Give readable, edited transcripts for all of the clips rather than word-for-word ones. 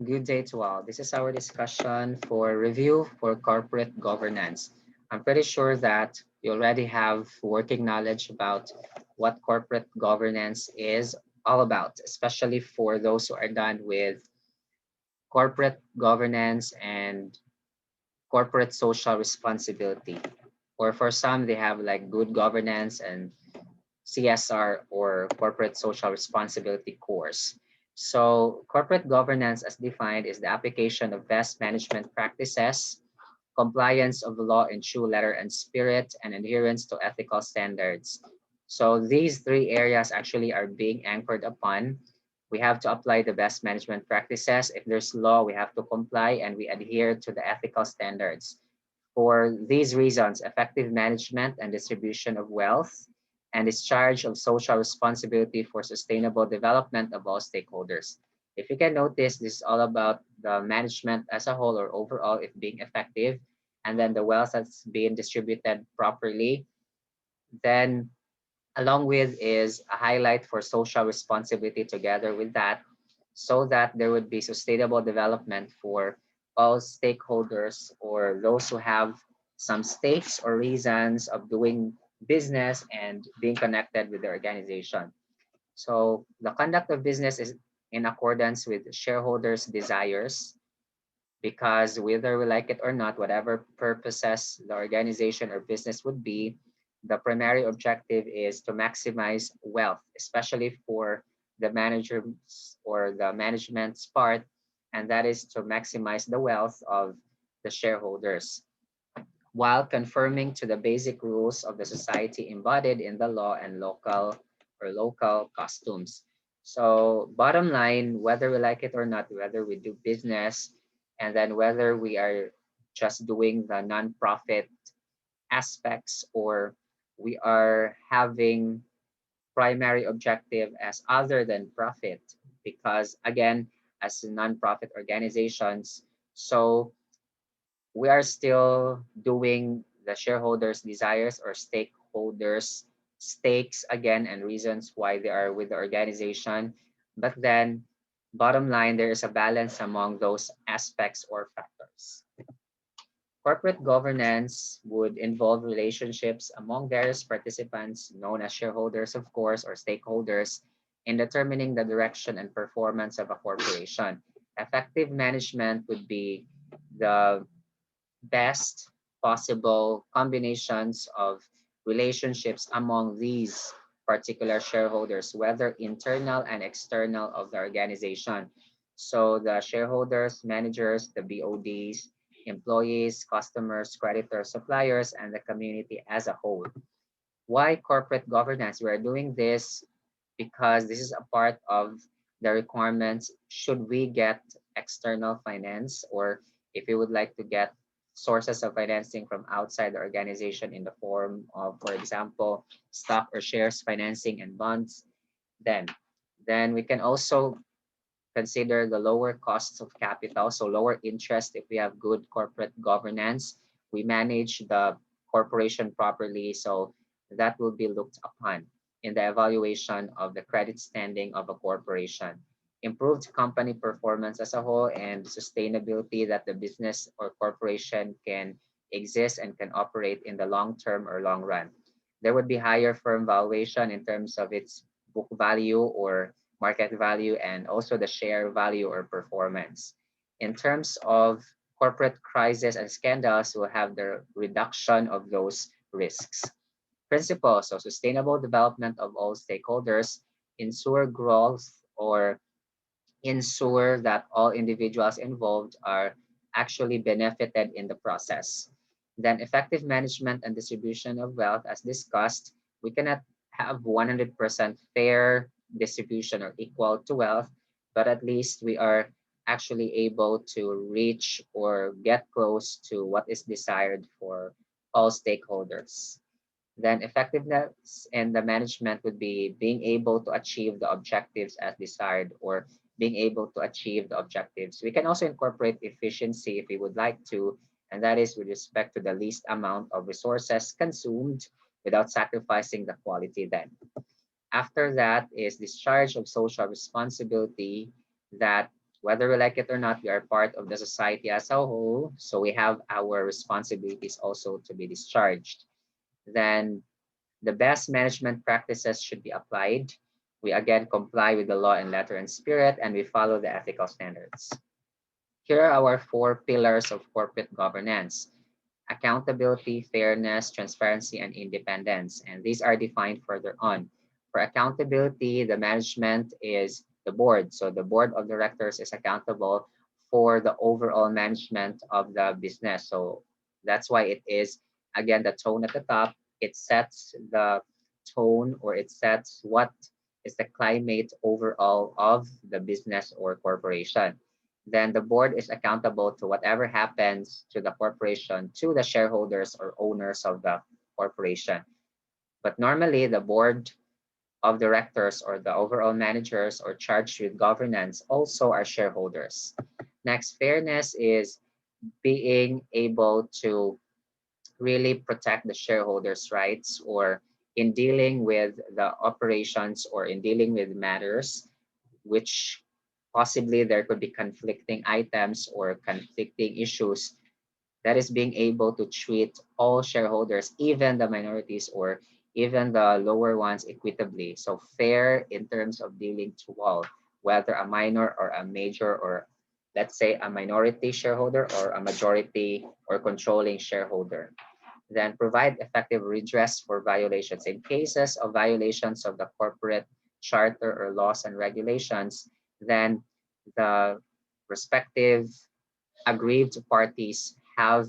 Good day to all. This is our discussion for review for corporate governance. I'm pretty sure that you already have working knowledge about what corporate governance is all about, especially for those who are done with corporate governance and corporate social responsibility. Or for some, they have like good governance and CSR or corporate social responsibility course. So, corporate governance, as defined, is the application of best management practices, compliance of the law in true letter and spirit, and adherence to ethical standards. So, these three areas actually are being anchored upon. We have to apply the best management practices. If there's law, we have to comply and we adhere to the ethical standards. For these reasons, effective management and distribution of wealth and discharge of social responsibility for sustainable development of all stakeholders. If you can notice, this is all about the management as a whole or overall, if being effective, and then the wealth that's being distributed properly. Then, along with, is a highlight for social responsibility together with that, so that there would be sustainable development for all stakeholders or those who have some stakes or reasons of doing business and being connected with the organization. So the conduct of business is in accordance with shareholders' desires, because whether we like it or not, whatever purposes the organization or business would be, the primary objective is to maximize wealth, especially for the managers or the management's part, and that is to maximize the wealth of the shareholders while conforming to the basic rules of the society embodied in the law and local customs. So bottom line, whether we like it or not, whether we do business, and then whether we are just doing the nonprofit aspects or we are having primary objective as other than profit, because again, as nonprofit organizations, so we are still doing the shareholders' desires or stakeholders' stakes again and reasons why they are with the organization. But then, bottom line, there is a balance among those aspects or factors. Corporate governance would involve relationships among various participants, known as shareholders, of course, or stakeholders, in determining the direction and performance of a corporation. Effective management would be the best possible combinations of relationships among these particular shareholders, whether internal and external of the organization. So the shareholders, managers, the BODs, employees, customers, creditors, suppliers, and the community as a whole. Why corporate governance? We're doing this because this is a part of the requirements should we get external finance, or if you would like to get sources of financing from outside the organization in the form of, for example, stock or shares financing and bonds, then we can also consider the lower costs of capital, so lower interest if we have good corporate governance. We manage the corporation properly, so that will be looked upon in the evaluation of the credit standing of a corporation. Improved company performance as a whole and sustainability that the business or corporation can exist and can operate in the long term or long run. There would be higher firm valuation in terms of its book value or market value, and also the share value or performance. In terms of corporate crisis and scandals, will have the reduction of those risks. Principles of sustainable development of all stakeholders, ensure growth or ensure that all individuals involved are actually benefited in the process. Then effective management and distribution of wealth, as discussed, we cannot have 100% fair distribution or equal to wealth, but at least we are actually able to reach or get close to what is desired for all stakeholders. Then effectiveness in the management would be being able to achieve the objectives as desired or being able to achieve the objectives. We can also incorporate efficiency if we would like to, and that is with respect to the least amount of resources consumed without sacrificing the quality then. After that is discharge of social responsibility, that Whether we like it or not, we are part of the society as a whole. So we have our responsibilities also to be discharged. Then the best management practices should be applied. We again comply with the law in letter and spirit, and we follow the ethical standards. Here are our four pillars of corporate governance: accountability, fairness, transparency, and independence. And these are defined further on. For accountability, the management is the board. So the board of directors is accountable for the overall management of the business. So that's why it is, again, the tone at the top. It sets the tone, or it sets what is the climate overall of the business or corporation. Then the board is accountable to whatever happens to the corporation, to the shareholders or owners of the corporation. But normally, the board of directors or the overall managers or charged with governance also are shareholders. Next, fairness is being able to really protect the shareholders' rights, or in dealing with the operations or in dealing with matters which possibly there could be conflicting items or conflicting issues, that is being able to treat all shareholders, even the minorities or even the lower ones, equitably. So fair in terms of dealing to all, whether a minor or a major, or let's say a minority shareholder or a majority or controlling shareholder. Then provide effective redress for violations. In cases of violations of the corporate charter or laws and regulations, then the respective aggrieved parties have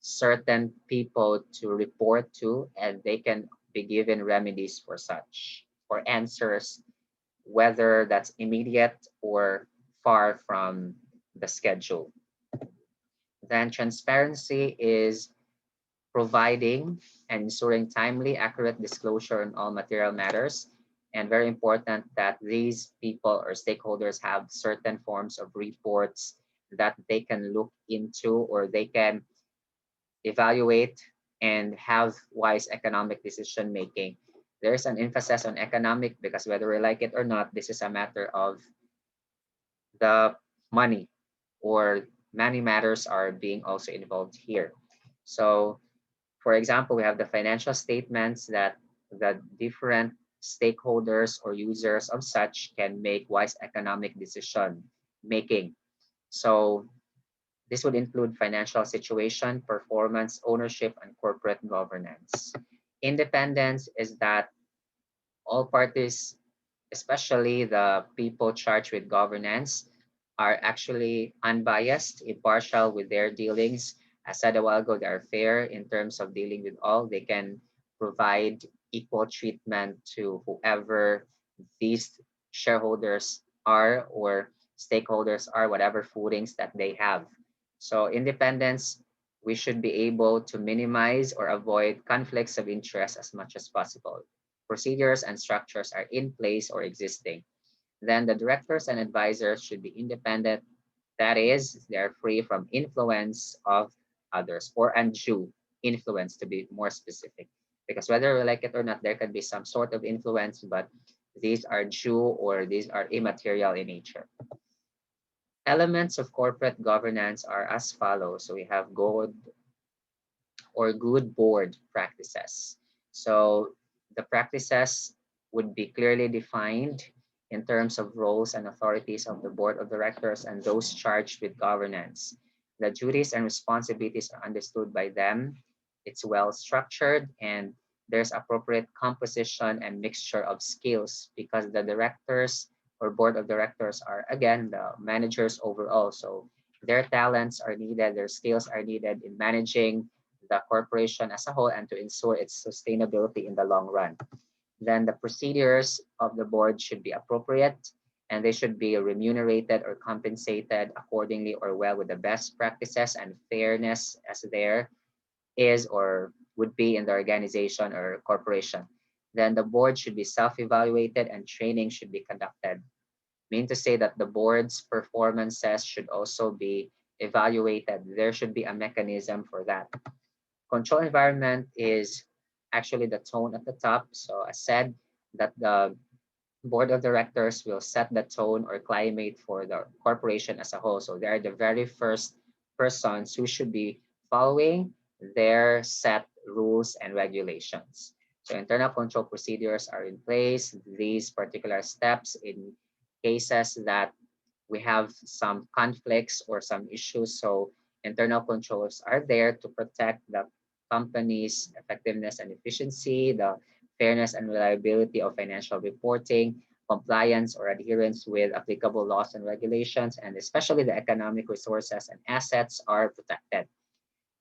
certain people to report to, and they can be given remedies for such, or answers, whether that's immediate or far from the schedule. Then transparency is providing and ensuring timely, accurate disclosure on all material matters. And very important that these people or stakeholders have certain forms of reports that they can look into, or they can evaluate and have wise economic decision making. There's an emphasis on economic because whether we like it or not, this is a matter of the money, or money matters are being also involved here. So for example, we have the financial statements that the different stakeholders or users of such can make wise economic decision making. So this would include financial situation, performance, ownership, and corporate governance. Independence is that all parties, especially the people charged with governance, are actually unbiased, impartial with their dealings. As said a while ago, they are fair in terms of dealing with all. They can provide equal treatment to whoever these shareholders are or stakeholders are, whatever footings that they have. So independence, we should be able to minimize or avoid conflicts of interest as much as possible. Procedures and structures are in place or existing. Then the directors and advisors should be independent. That is, they're free from influence of others, or undue influence, to be more specific. Because whether we like it or not, there can be some sort of influence, but these are due or these are immaterial in nature. Elements of corporate governance are as follows. So we have good or good board practices. So the practices would be clearly defined in terms of roles and authorities of the board of directors and those charged with governance. The duties and responsibilities are understood by them. It's well structured, and there's appropriate composition and mixture of skills, because the directors or board of directors are again the managers overall. So their talents are needed, their skills are needed in managing the corporation as a whole and to ensure its sustainability in the long run. Then the procedures of the board should be appropriate, and they should be remunerated or compensated accordingly or well with the best practices and fairness as there is or would be in the organization or corporation. Then the board should be self-evaluated and training should be conducted. Mean to say that the board's performances should also be evaluated. There should be a mechanism for that. Control environment is actually the tone at the top. So I said that the Board of directors will set the tone or climate for the corporation as a whole. So they are the very first persons who should be following their set rules and regulations. So internal control procedures are in place. These particular steps in cases that we have some conflicts or some issues. So internal controls are there to protect the company's effectiveness and efficiency, the fairness and reliability of financial reporting, compliance or adherence with applicable laws and regulations, and especially the economic resources and assets are protected.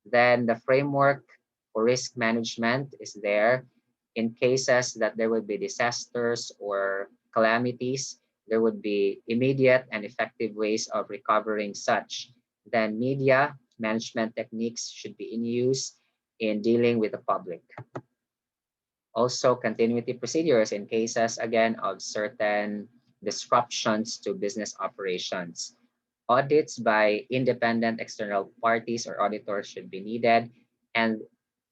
Then the framework for risk management is there. In cases that there would be disasters or calamities, there would be immediate and effective ways of recovering such. Then media management techniques should be in use in dealing with the public. Also, continuity procedures in cases, again, of certain disruptions to business operations. Audits by independent external parties or auditors should be needed. And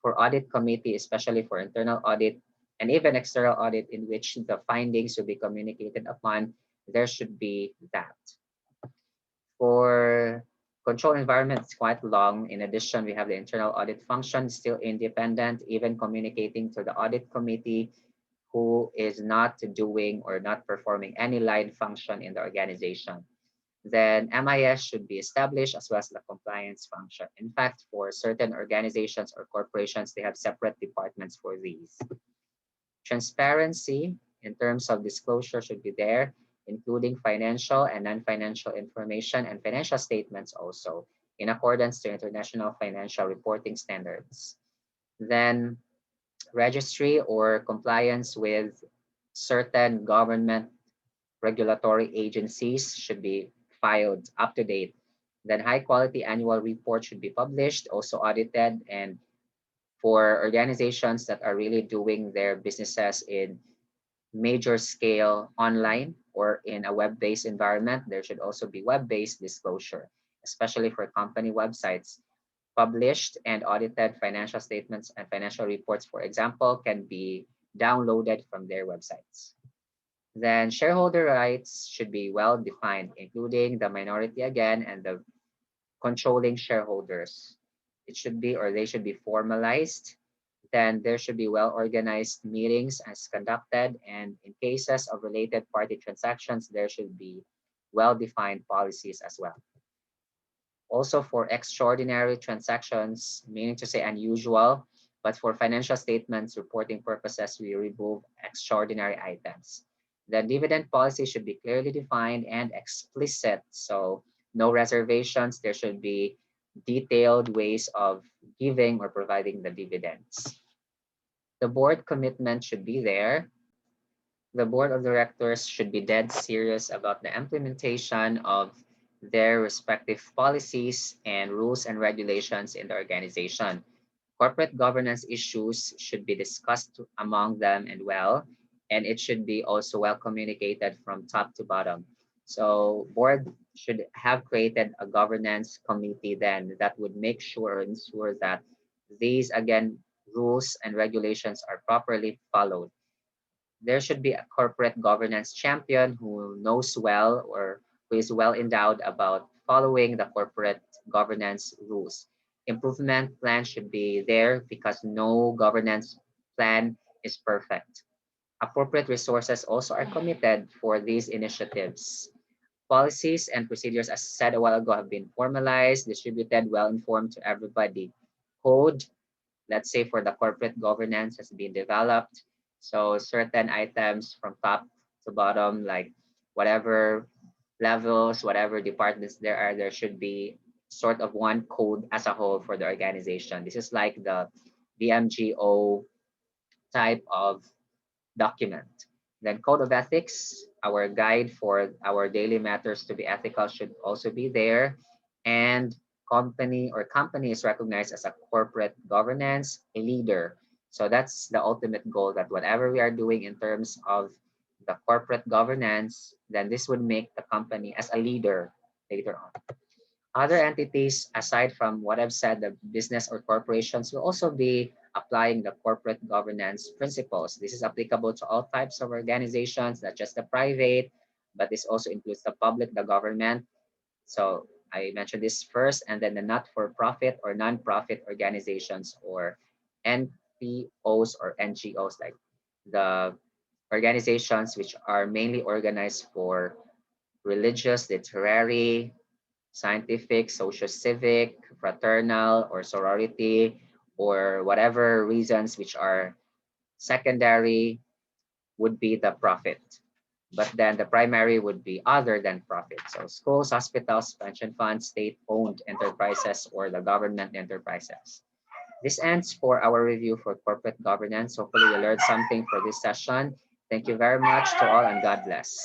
for audit committee, especially for internal audit and even external audit in which the findings will be communicated upon, there should be that. For control environment, it's quite long. In addition, we have the internal audit function, still independent, even communicating to the audit committee who is not doing or not performing any line function in the organization. Then MIS should be established as well as the compliance function. In fact, for certain organizations or corporations, they have separate departments for these. Transparency in terms of disclosure should be there, including financial and non-financial information and financial statements also, in accordance to international financial reporting standards. Then registry or compliance with certain government regulatory agencies should be filed up to date. Then high quality annual report should be published, also audited, and for organizations that are really doing their businesses in major scale online or in a web-based environment, there should also be web-based disclosure, especially for company websites. Published and audited financial statements and financial reports, for example, can be downloaded from their websites. Then shareholder rights should be well defined, including the minority again and the controlling shareholders. It should be or they should be formalized. Then there should be well organized meetings as conducted. And in cases of related party transactions, there should be well defined policies as well. Also for extraordinary transactions, meaning to say unusual, but for financial statements reporting purposes, we remove extraordinary items. The dividend policy should be clearly defined and explicit. So no reservations. There should be detailed ways of giving or providing the dividends. The board commitment should be there. The board of directors should be dead serious about the implementation of their respective policies and rules and regulations in the organization. Corporate governance issues should be discussed among them and well, and it should be also well communicated from top to bottom. So board should have created a governance committee then that would make sure or ensure that these again rules and regulations are properly followed. There should be a corporate governance champion who knows well or who is well endowed about following the corporate governance rules. Improvement plan should be there because no governance plan is perfect. Appropriate resources also are committed for these initiatives. Policies and procedures, as said a while ago, have been formalized, distributed, well informed to everybody. Code, let's say for the corporate governance, has been developed. So certain items from top to bottom, like whatever levels, whatever departments there are, there should be sort of one code as a whole for the organization. This is like the BMGO type of document. Then code of ethics, our guide for our daily matters to be ethical should also be there. And company is recognized as a corporate governance leader. So that's the ultimate goal that whatever we are doing in terms of the corporate governance, then this would make the company as a leader later on. Other entities, aside from what I've said, the business or corporations will also be applying the corporate governance principles. This is applicable to all types of organizations, not just the private, but this also includes the public, the government. So I mentioned this first, and then the not-for-profit or non-profit organizations, or NPOs or NGOs, like the organizations which are mainly organized for religious, literary, scientific, social civic, fraternal, or sorority, or whatever reasons which are secondary would be the profit. But then the primary would be other than profit. So schools, hospitals, pension funds, state-owned enterprises, or the government enterprises. This ends for our review for corporate governance. Hopefully you learned something for this session. Thank you very much to all, and God bless.